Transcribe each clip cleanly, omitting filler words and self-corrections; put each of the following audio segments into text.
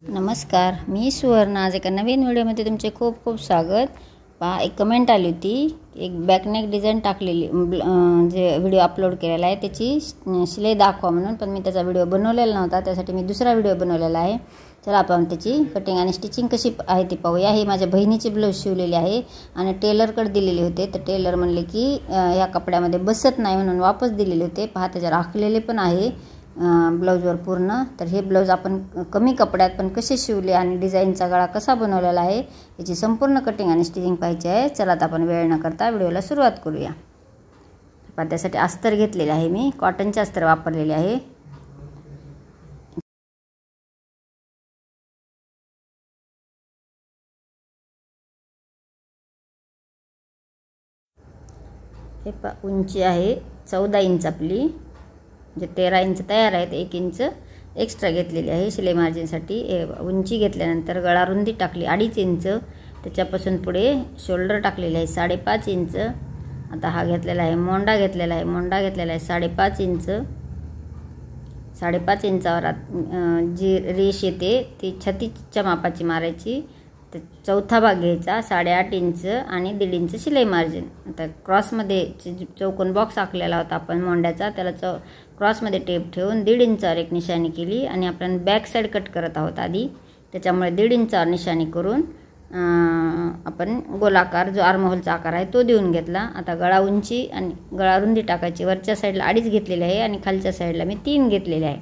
नमस्कार, मी सुवर्ण. आज एका नवीन व्हिडिओमध्ये तुमचे खूप खूप स्वागत. पहा, एक कमेंट आली होती, एक बॅकनेक डिझाईन टाकलेली जे व्हिडिओ अपलोड केलेला आहे त्याची शिलाई दाखवा म्हणून, पण मी त्याचा व्हिडिओ बनवलेला नव्हता, त्यासाठी मी दुसरा व्हिडिओ बनवलेला आहे. चला आपण त्याची कटिंग आणि स्टिचिंग कशी आहे ती पाहूया. ही माझ्या बहिणीची ब्लाऊज शिवलेली आहे आणि टेलरकडे दिलेले होते, तर टेलर म्हणले की या कपड्यामध्ये बसत नाही म्हणून वापस दिलेले होते. पहा, त्याच्यावर आखलेले पण आहे ब्लाऊजवर पूर्ण. तर हे ब्लाऊज आपण कमी कपड्यात पण कसे शिवले आणि डिझाईनचा गळा कसा बनवलेला आहे याची संपूर्ण कटिंग आणि स्टिचिंग पाहायची आहे. चला आता आपण वेळ न करता व्हिडिओला सुरुवात करूया. त्यासाठी अस्तर घेतलेले आहे, मी कॉटनचे अस्तर वापरलेले आहे. हे उंची आहे 14 इंच आपली, जे 13 इंच तयार आहेत, 1 इंच एक्स्ट्रा घेतलेली आहे शिलाई मार्जिनसाठी. उंची घेतल्यानंतर गळा रुंदी टाकली 2.5 इंच, त्याच्यापासून पुढे शोल्डर टाकलेले आहे 5.5 इंच. आता हा घेतलेला आहे मोंडा घेतलेला आहे, मोंडा घेतलेला आहे 5.5 इंच. 5.5 इंचावर जी रेष येते ती छतीच्या मापाची मारायची. तर चौथा भाग घ्यायचा 8.5 इंच आणि 1.5 इंच शिलाई मार्जिन. आता क्रॉसमध्ये चौकोन बॉक्स आखलेला होता आपण मोंड्याचा, त्याला क्रॉसमध्ये टेप ठेवून 1.5 इंचावर एक निशाणी केली आणि आपण बॅक साईड कट करत आहोत आधी, त्याच्यामुळे 1.5 इंचावर निशाणी करून आपण गोलाकार जो आर्महोलचा आकार आहे तो देऊन घेतला. आता गळा उंची आणि गळा रुंदी टाकायची. वरच्या साईडला 2.5 घेतलेली आहे आणि खालच्या साईडला मी 3 घेतलेले आहे.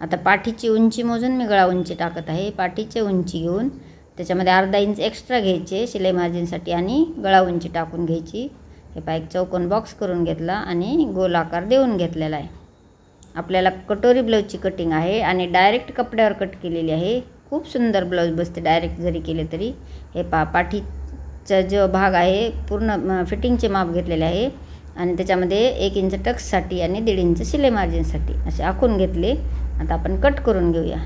आता पाठीची उंची मोजून मी गळा उंची टाकत आहे. पाठीची उंची घेऊन त्याच्यामध्ये 1/2 इंच एक्स्ट्रा घ्यायचे शिलाई मार्जिनसाठी आणि गळा उंची टाकून घ्यायची. हे पहा, एक चौकोन बॉक्स करून घेतला आणि गोल आकार देऊन घेतलेला आहे. आपल्याला कटोरी ब्लाऊजची कटिंग आहे आणि डायरेक्ट कपड्यावर कट केलेली आहे. खूप सुंदर ब्लाऊज बसते डायरेक्ट जरी केले तरी. हे पहा, पाठीचा जो भाग आहे पूर्ण फिटिंगचे माप घेतलेले आहे आणि त्याच्यामध्ये 1 इंच टक्ससाठी आणि 1.5 इंच शिलाई मार्जिनसाठी असे आखून घेतले. आता आपण कट करून घेऊया.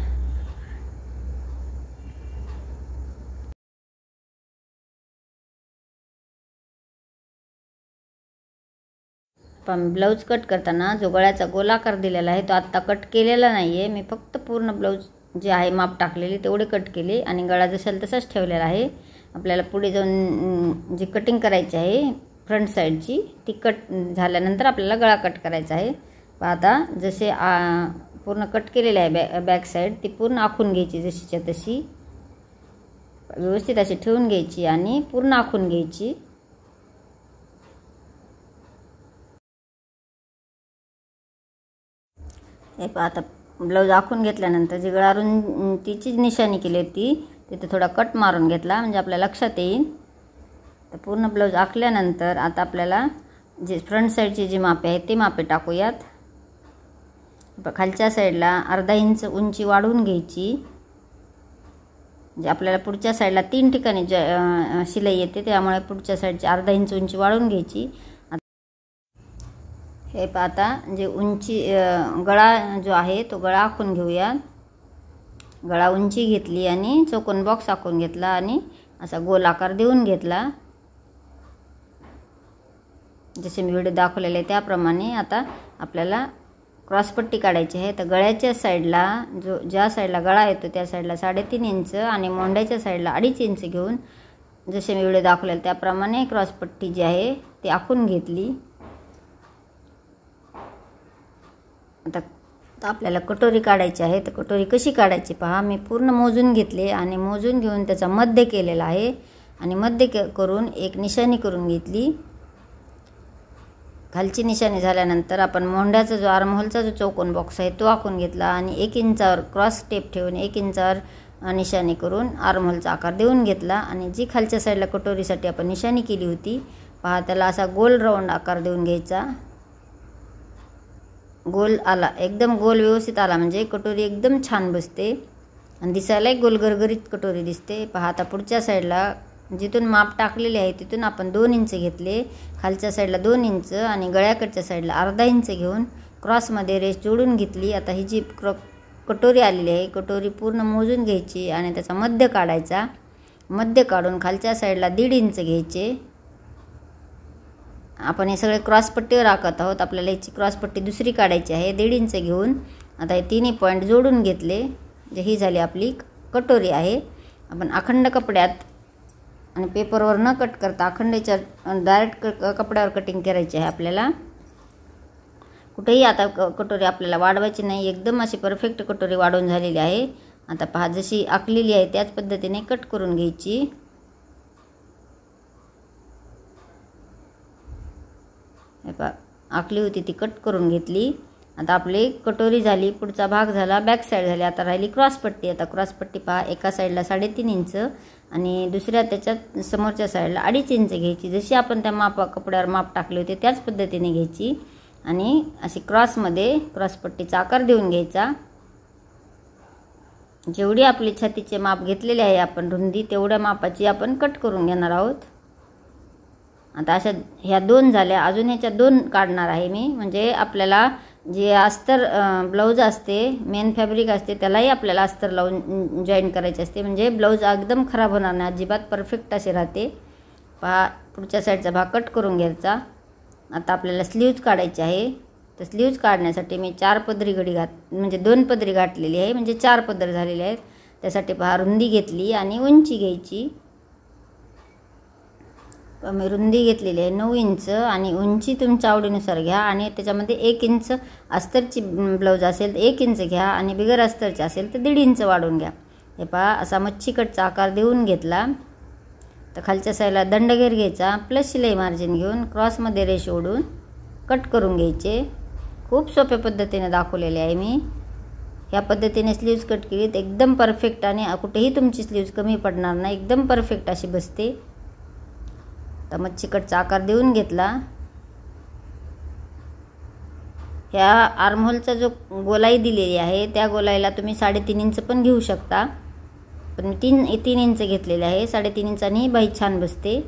पण ब्लाऊज कट करताना जो गळ्याचा गोलाकार दिलेला आहे तो आत्ता कट केलेला नाही आहे. मी फक्त पूर्ण ब्लाऊज जे आहे माप टाकलेले तेवढे कट केले आणि गळा जशाल तसाच ठेवलेला आहे. आपल्याला पुढे जाऊन जी कटिंग करायची आहे फ्रंट साईडची ती कट झाल्यानंतर आपल्याला गळा कट करायचा आहे. आता जसे पूर्ण कट केलेले आहे बॅक साईड ती पूर्ण आखून घ्यायची, जशीच्या तशी व्यवस्थित अशी ठेवून घ्यायची आणि पूर्ण आखून घ्यायची. हे पहा, आता ब्लाऊज आखून घेतल्यानंतर जी गळा रुंदीची निशाणी केली होती तिथे थोडा कट मारून घेतला म्हणजे आपल्या लक्षात येईल. तर पूर्ण ब्लाऊज आखल्यानंतर आता आपल्याला जे फ्रंट साईडची जी मापे आहेत ते मापे टाकूयात. खालच्या साईडला 1/2 इंच उंची वाढवून घ्यायची. म्हणजे आपल्याला पुढच्या साईडला 3 ठिकाणी शिलाई येते, त्यामुळे पुढच्या साईडची 1/2 इंच उंची वाढवून घ्यायची. हे पहा, आता जे उंची गळा जो आहे तो गळा आखून घेऊया. गळा उंची घेतली आणि चौकोन बॉक्स आखून घेतला आणि असा गोल आकार देऊन घेतला जसे मी व्हिडिओ दाखवलेले आहे त्याप्रमाणे. आता आपल्याला क्रॉसपट्टी काढायची आहे. तर गळ्याच्या साईडला ज्या साईडला गळा येतो त्या साईडला 3.5 इंच आणि मोंड्याच्या साईडला 2.5 इंच घेऊन जसे मी व्हिडिओ दाखवलेले त्याप्रमाणे क्रॉसपट्टी जी आहे ती आखून घेतली. आता आपल्याला कटोरी काढायची आहे. तर कटोरी कशी काढायची पहा, मी पूर्ण मोजून घेतले आणि मोजून घेऊन त्याचा मध्य केलेला आहे आणि मध्य करून एक निशाणी करून घेतली. खालची निशाणी झाल्यानंतर आपण मोंड्याचा जो आर्महोलचा जो चौकोन बॉक्स आहे तो आखून घेतला आणि 1 इंचावर क्रॉस टेप ठेवून 1 इंचावर निशाणी करून आर्महोलचा आकार देऊन घेतला. आणि जी खालच्या साईडला कटोरीसाठी आपण निशाणी केली होती पहा, त्याला असा गोल राऊंड आकार देऊन घ्यायचा. गोल आला, एकदम गोल व्यवस्थित आला म्हणजे कटोरी एकदम छान बसते आणि दिसायला एक गोल गरगरीत कटोरी दिसते. पहा, आता पुढच्या साईडला जिथून माप टाकलेले आहे तिथून आपण 2 इंच घेतले, खालच्या साईडला 2 इंच आणि गळ्याकडच्या साईडला 1/2 इंच घेऊन क्रॉसमध्ये रेष जोडून घेतली. आता ही जी कटोरी आलेली आहे कटोरी पूर्ण मोजून घ्यायची आणि त्याचा मध्य काढायचा. मध्य काढून खालच्या साईडला 1.5 इंच घ्यायचे. आपण हे सगळे क्रॉसपट्टीवर आखत आहोत, आपल्याला याची क्रॉसपट्टी दुसरी काढायची आहे. 1.5 इंच घेऊन आता हे तिन्ही पॉईंट जोडून घेतले. ही झाली आपली कटोरी आहे. आपण अखंड कपड्यात आणि पेपरवर न कट करता अखंडच्या डायरेक्ट कपड्यावर कटिंग करायची आहे आपल्याला. कुठेही आता कटोरी आपल्याला वाढवायची नाही. एकदम अशी परफेक्ट कटोरी वाढवून झालेली आहे. आता पहा, जशी आखलेली आहे त्याच पद्धतीने कट करून घ्यायची. हे पहा, आखली होती ती कट करून घेतली. आता आपली कटोरी झाली. पुढचा भाग झाला, बॅक साईड झाली. आता राहिली क्रॉसपट्टी. आता क्रॉसपट्टी पहा, एका साईडला 3.5 इंच आणि दुसऱ्या त्याच्यात समोरच्या साईडला 2.5 इंच घ्यायची. जशी आपण त्या कपड्यावर माप टाकले होते त्याच पद्धतीने घ्यायची आणि अशी क्रॉसमध्ये क्रॉसपट्टीचा आकार देऊन घ्यायचा. जेवढी आपली छातीचे माप घेतलेले आहे आपण रुंदी, तेवढ्या मापाची आपण कट करून घेणार आहोत. आता अशा ह्या 2 झाल्या. अजून ह्याच्या 2 काढणार आहे मी. म्हणजे आपल्याला जे अस्तर ब्लाऊज असते, मेन फॅब्रिक असते, त्यालाही आपल्याला अस्तर लावून जॉईन करायचे असते. म्हणजे ब्लाऊज एकदम खराब होणार नाही, अजिबात परफेक्ट असे राहते. पहा, पुढच्या साईडचा भाग कट करून घ्यायचा. आता आपल्याला स्लीव्ज काढायची आहे. तर स्लीव्ज काढण्यासाठी मी 4 पदरी घडी म्हणजे 2 पदरी घातलेली आहे, म्हणजे 4 पदर झालेले आहेत. त्यासाठी पहा, रुंदी घेतली आणि उंची घ्यायची. मी रुंदी घेतलेली आहे 9 इंच आणि उंची तुमच्या आवडीनुसार घ्या. आणि त्याच्यामध्ये 1 इंच अस्तरची ब्लाऊज असेल तर 1 इंच घ्या आणि बिगर अस्तरची असेल तर 1.5 इंच वाढवून घ्या. हे पहा, असा मच्छी कटचा आकार देऊन घेतला. तर खालच्या साईडला दंडगेर घ्यायचा, प्लस शिलाई मार्जिन घेऊन क्रॉसमध्ये रेष ओढून कट करून घ्यायचे. खूप सोप्या पद्धतीने दाखवलेले आहे मी. ह्या पद्धतीने स्लीव्ज कट केली तर एकदम परफेक्ट आणि कुठेही तुमची स्लीव्ज कमी पडणार नाही, एकदम परफेक्ट अशी बसते. तर मच्छी कटचा आकार देऊन घेतला. ह्या आर्महोलचा जो गोलाई दिलेली आहे त्या गोलाईला तुम्ही 3.5 इंच पण घेऊ शकता, पण मी 3 इंच घेतलेले आहे. 3.5 इंचांनी बाही छान बसते.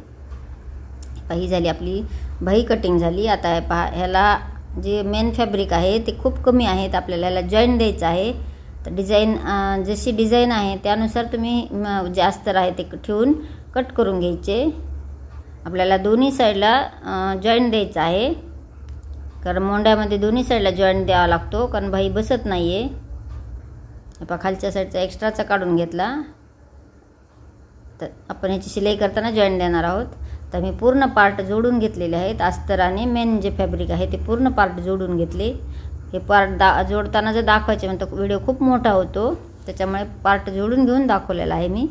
बाही झाली आपली, बाही कटिंग झाली. आता पहा, ह्याला जे मेन फॅब्रिक आहे ते खूप कमी आहे, तर आपल्याला ह्याला जॉईन द्यायचं आहे. तर डिझाईन जशी डिझाईन आहे त्यानुसार तुम्ही जे अस्तर आहे ते ठेवून कट करून घ्यायचे. आपल्याला दोन्ही साईडला जॉईंट द्यायचा आहे, कारण मोंड्यामध्ये दोन्ही साईडला जॉईंट द्यावा लागतो, कारण बाही बसत नाही आहे. आपण खालच्या साईडचा एक्स्ट्राचा काढून घेतला. तर आपण ह्याची शिलाई करताना जॉईंट देणार आहोत. तर मी पूर्ण पार्ट जोडून घेतलेले आहेत. अस्तर आणि मेन जे फॅब्रिक आहे ते पूर्ण पार्ट जोडून घेतले. हे पार्ट जोडताना जर दाखवायचे म्हणतो व्हिडिओ खूप मोठा होतो, त्याच्यामुळे पार्ट जोडून घेऊन दाखवलेला आहे मी.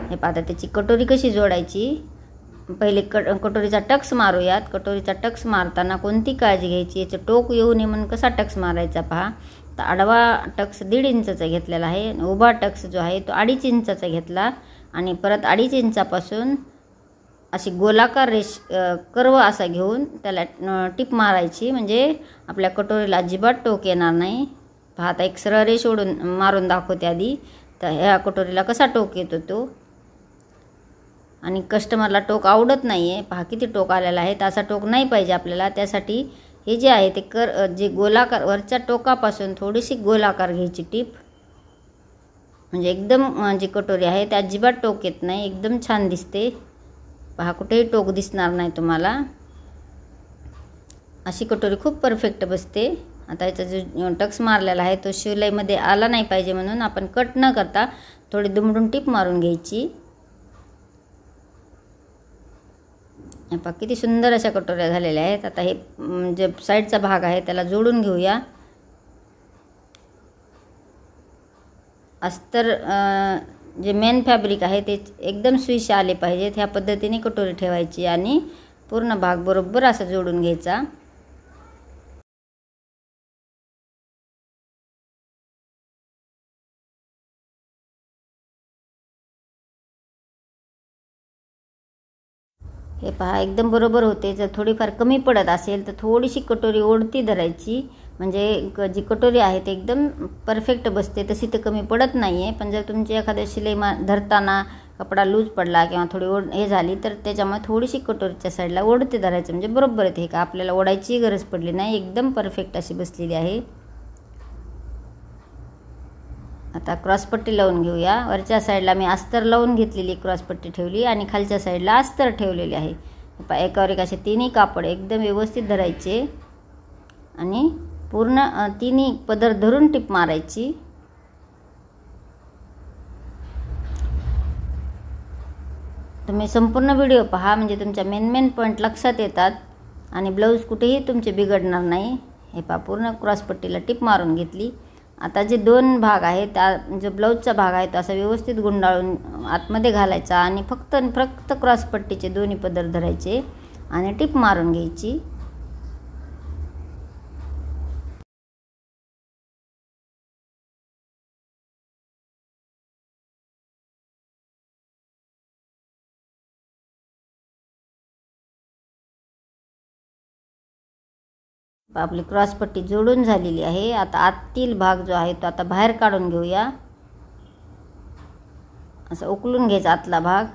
हे पाहता, त्याची कटोरी कशी जोडायची. पहिले कटोरीचा टक्स मारूयात. कटोरीचा टक्स मारताना कोणती काळजी घ्यायची, याचं टोक येऊ नये म्हणून कसा टक्स मारायचा पहा. तर आडवा टक्स 1.5 इंचाचा घेतलेला आहे. उभा टक्स जो आहे तो 2.5 इंचाचा घेतला आणि परत 2.5 इंचापासून अशी गोलाकार रेष कर्व असा घेऊन त्याला टिप मारायची, म्हणजे आपल्या कटोरीला अजिबात टोक येणार नाही. पहा, आता एक सरळ रेष ओढून मारून दाखवते आधी. तर ह्या कटोरीला कसा टोक येतो तो, आणि कस्टमरला टोक आवडत नाही आहे. पहा किती टोक आलेला आहे. तर असा टोक नाही पाहिजे आपल्याला. त्यासाठी हे जे आहे ते जे गोलाकार वरच्या टोकापासून थोडीशी गोलाकार घ्यायची टीप, म्हणजे एकदम जी कटोरी आहे त्या अजिबात टोक येत नाही, एकदम छान दिसते. पहा, कुठेही टोक दिसणार नाही तुम्हाला. अशी कटोरी खूप परफेक्ट बसते. आता याचा जो टक्स मारलेला आहे तो शिलाईमध्ये आला नाही पाहिजे म्हणून आपण कट न करता थोडी दुमडून टीप मारून घ्यायची. पहा, किती सुंदर अशा कटोऱ्या झालेल्या आहेत. आता हे जे साईडचा भाग आहे त्याला जोडून घेऊया. अस्तर जे मेन फॅब्रिक आहे ते एकदम स्विश आले पाहिजेत. ह्या पद्धतीने कटोरी ठेवायची आणि पूर्ण भाग बरोबर असा जोडून घ्यायचा. हे पहा, एकदम बरोबर होते. जर थोडीफार कमी पडत असेल तर थोडीशी कटोरी ओढती धरायची, म्हणजे जी कटोरी आहे ते एकदम परफेक्ट बसते. तशी तर कमी पडत नाही आहे, पण जर तुमची एखाद्या शिलाई धरताना कपडा लूज पडला किंवा थोडी हे झाली तर त्याच्यामुळे थोडीशी कटोरीच्या साईडला ओढते धरायचं, म्हणजे बरोबर येते. का आपल्याला ओढायची गरज पडली नाही, एकदम परफेक्ट अशी बसलेली आहे. आता क्रॉसपट्टी लावून घेऊया. वरच्या साईडला मी अस्तर लावून घेतलेली क्रॉसपट्टी ठेवली आणि खालच्या साईडला अस्तर ठेवलेले आहे. एकावर एक असे तिन्ही कापड एकदम व्यवस्थित धरायचे आणि पूर्ण तिन्ही पदर धरून टिप मारायची. तुम्ही संपूर्ण व्हिडिओ पहा, म्हणजे तुमच्या मेन पॉईंट लक्षात येतात आणि ब्लाऊज कुठेही तुमचे बिघडणार नाही. हे पहा, पूर्ण क्रॉसपट्टीला टिप मारून घेतली. आता जे 2 भाग आहेत, त्या जो ब्लाऊजचा भाग आहे तो असा व्यवस्थित गुंडाळून आतमध्ये घालायचा आणि फक्त क्रॉसपट्टीचे दोन्ही पदर धरायचे आणि टिप मारून घ्यायची. आपली क्रॉसपट्टी जोडून झालेली आहे. आता आतील भाग जो आहे तो आता बाहेर काढून घेऊया. असं उकलून घ्यायचा आतला भाग.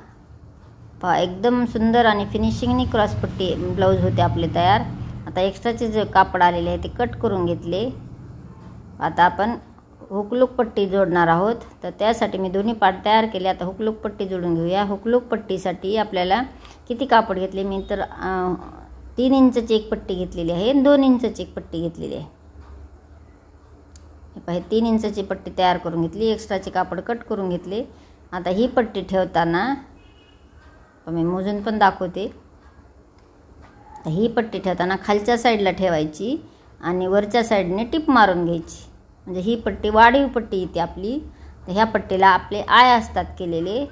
पहा, एकदम सुंदर आणि फिनिशिंगनी क्रॉसपट्टी ब्लाऊज होते आपले तयार. आता एक्स्ट्राचे जे कापड आलेले आहे ते कट करून घेतले. आता आपण हुकलूक पट्टी जोडणार आहोत, तर त्यासाठी मी दोन्ही पार्ट तयार केले. आता हुकलूक पट्टी जोडून घेऊया. हुकलूक पट्टीसाठी आपल्याला किती कापड घेतले, मी तर 3 इंचची एक पट्टी घेतलेली आहे आणि 2 इंचची एक पट्टी घेतलेली आहे. हे पहा, 3 इंचची पट्टी तयार करून घेतली. एक्स्ट्राचे कापड कट करून घेतले. आता ही पट्टी ठेवताना मी मोजून पण दाखवते. ही पट्टी ठेवताना खालच्या साईडला ठेवायची आणि वरच्या साईडने टिप मारून घ्यायची. म्हणजे ही पट्टी वाढीव पट्टी येते आपली. तर ह्या पट्टीला आपले आय असतात केलेले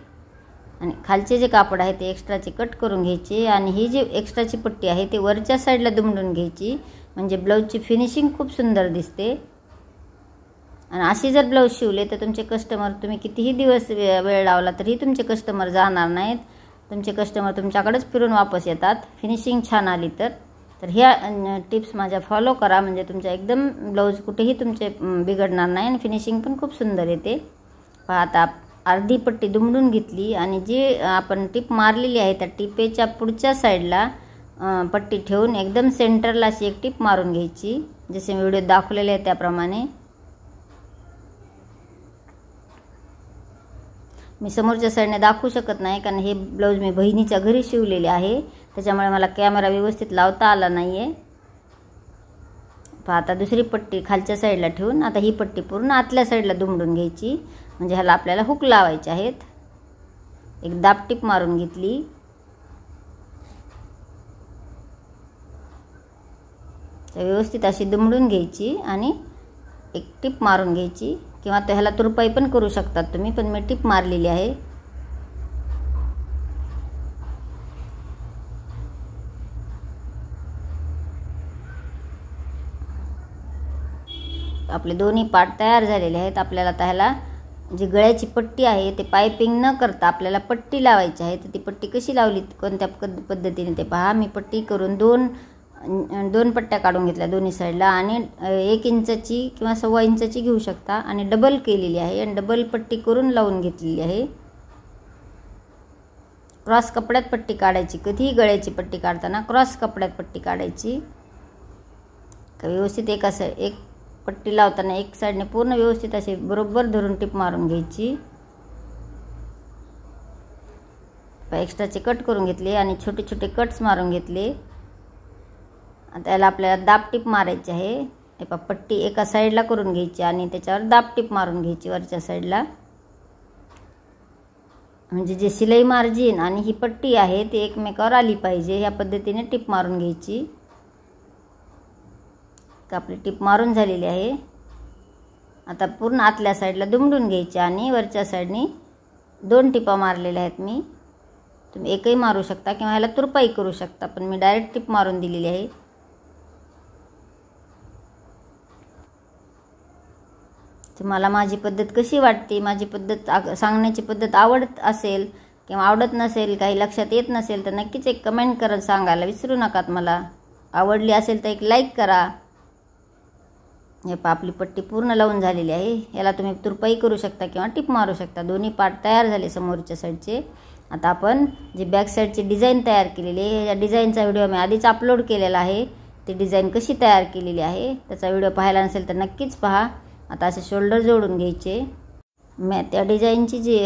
आणि खालचे जे कापड आहे ते एक्स्ट्राचे कट करून घ्यायचे आणि ही जी एक्स्ट्राची पट्टी आहे ते वरच्या साईडला दुमडून घ्यायची. म्हणजे ब्लाऊजची फिनिशिंग खूप सुंदर दिसते. आणि अशी जर ब्लाऊज शिवले तर तुमचे कस्टमर, तुम्ही कितीही दिवस वेळ लावला तरी तुमचे कस्टमर जाणार नाहीत. तुमचे कस्टमर तुमच्याकडेच फिरून वापस येतात, फिनिशिंग छान आली तर. तर ह्या टिप्स माझ्या फॉलो करा, म्हणजे तुमच्या एकदम ब्लाऊज कुठेही तुमचे बिघडणार नाही आणि फिनिशिंग पण खूप सुंदर येते. पहा, आता अर्धी पट्टी दुमडून घेतली आणि जी आपण टिप मारलेली आहे त्या टिपेच्या पुढच्या साईडला पट्टी ठेवून एकदम सेंटरला अशी एक टिप मारून घ्यायची, जसे मी व्हिडिओत दाखवलेले आहे त्याप्रमाणे. मी समोरच्या साईडने दाखवू शकत नाही, कारण हे ब्लाऊज मी बहिणीच्या घरी शिवलेले आहे, त्याच्यामुळे मला कॅमेरा व्यवस्थित लावता आला नाही आहे. पहा, आता दुसरी पट्टी खालच्या साईडला ठेवून आता ही पट्टी पूर्ण आतल्या साईडला दुमडून घ्यायची. म्हणजे ह्याला आपल्याला हुक लावायचे आहेत. एक दाब टिप मारून घेतली. तर व्यवस्थित अशी दुमडून घ्यायची आणि एक टिप मारून घ्यायची, किंवा तो ह्याला तुरपाई पण करू शकतात तुम्ही, पण मी टिप मारलेली आहे. आपले दोन्ही पार्ट तयार झालेले आहेत. आपल्याला आता ह्याला जी गळ्याची पट्टी आहे ते पायपिंग न करता आपल्याला पट्टी लावायची आहे. तर ती पट्टी कशी लावली, कोणत्या पद्धतीने ते पहा. मी पट्टी करून दोन पट्ट्या काढून घेतल्या दोन्ही साईडला आणि 1 इंचची किंवा 1.25 इंचची घेऊ शकता आणि डबल केलेली आहे आणि डबल पट्टी करून लावून घेतलेली आहे. क्रॉस कपड्यात पट्टी काढायची. कधीही गळ्याची पट्टी काढताना क्रॉस कपड्यात पट्टी काढायची. व्यवस्थित एक पट्टी लावताना एक साईडने पूर्ण व्यवस्थित असे बरोबर धरून टिप मारून घ्यायची. एक्स्ट्राचे कट करून घेतले आणि छोटे छोटे कट्स मारून घेतले. आता याला आपल्याला दाब टिप मारायची आहे. हे पहा, पट्टी एका साईडला करून घ्यायची आणि त्याच्यावर दाब टिप मारून घ्यायची वरच्या साईडला. म्हणजे जे शिलाई मार्जिन आणि ही पट्टी आहे ती एकमेकावर आली पाहिजे, ह्या पद्धतीने टिप मारून घ्यायची. तर आपली टिप मारून झालेली आहे. आता पूर्ण आतल्या साईडला दुमडून घ्यायची आणि वरच्या साईडने 2 टिपा मारलेल्या आहेत मी. तुम्ही एकही मारू शकता किंवा ह्याला तुरपाई करू शकता, पण मी डायरेक्ट टिप मारून दिलेली आहे. तुम्हाला माझी पद्धत कशी वाटते, माझी पद्धत सांगण्याची पद्धत आवडत असेल किंवा आवडत नसेल, काही लक्षात येत नसेल, तर नक्कीच एक कमेंट करत सांगायला विसरू नकात मला. आवडली असेल तर एक लाईक करा. हे पहा, आपली पट्टी पूर्ण लावून झालेली आहे. याला तुम्ही तुरपाई करू शकता किंवा टिप मारू शकता. दोन्ही पार्ट तयार झाले समोरच्या साईडचे. आता आपण जी बॅक साईडची डिझाईन तयार केलेली आहे, या डिझाईनचा व्हिडिओ मी आधीच अपलोड केलेला आहे. ती डिझाईन कशी तयार केलेली आहे त्याचा व्हिडिओ पाहायला नसेल तर नक्कीच पहा. आता असे शोल्डर जोडून घ्यायचे. मी त्या डिझाईनची जी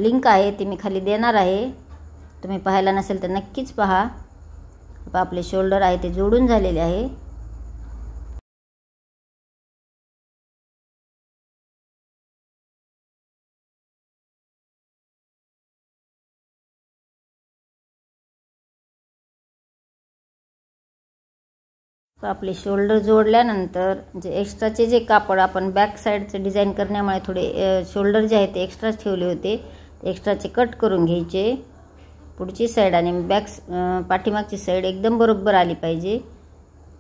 लिंक आहे ती मी खाली देणार आहे, तुम्ही पाहायला नसेल तर नक्कीच पहा. आपले शोल्डर आहे ते जोडून झालेले आहे. आपले शोल्डर जोडल्यानंतर जे एक्स्ट्राचे जे कापड आपण बॅक साईडचं डिझाईन करण्यामुळे थोडे शोल्डर जे आहे ते एक्स्ट्राच ठेवले होते, एक्स्ट्राचे कट करून घ्यायचे. पुढची साईड आणि पाठीमागची साईड एकदम बरोबर आली पाहिजे.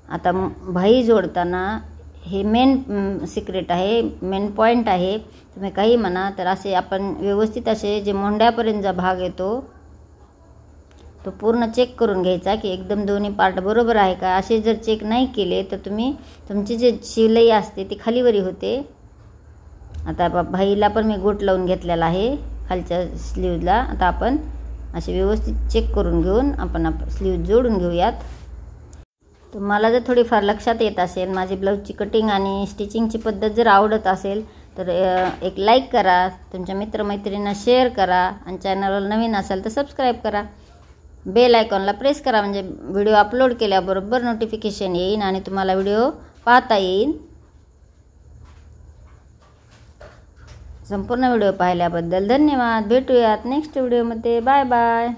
आता भाई जोडताना हे मेन सिक्रेट आहे, मेन पॉईंट आहे. तुम्ही काही म्हणा, तर असे आपण व्यवस्थित असे जे मोंड्यापर्यंतचा भाग येतो तो पूर्ण चेक करून घ्यायचा की एकदम दोन्ही पार्ट बरोबर आहे का. असे जर चेक नाही केले तर तुमची जे शिलाई असते ती खालीवरी होते. आता भाईला पण मी गोट लावून घेतलेला आहे खालच्या स्लीवला. आता आपण असे व्यवस्थित चेक करून घेऊन आपण स्लीव जोडून घेऊयात. तुम्हाला जर थोडीफार लक्षात येत असेल, माझी ब्लाऊजची कटिंग आणि स्टिचिंगची पद्धत जर आवडत असेल तर एक लाईक करा, तुमच्या मित्रमैत्रिणींना शेअर करा आणि चॅनलवर नवीन असाल तर सबस्क्राईब करा. बेल आयकॉनला प्रेस करा म्हणजे व्हिडिओ अपलोड केल्याबरोबर नोटिफिकेशन येईल आणि तुम्हाला व्हिडिओ पाहता येईल. संपूर्ण व्हिडिओ पाहिल्याबद्दल धन्यवाद. भेटूयात नेक्स्ट व्हिडिओमध्ये. Bye bye.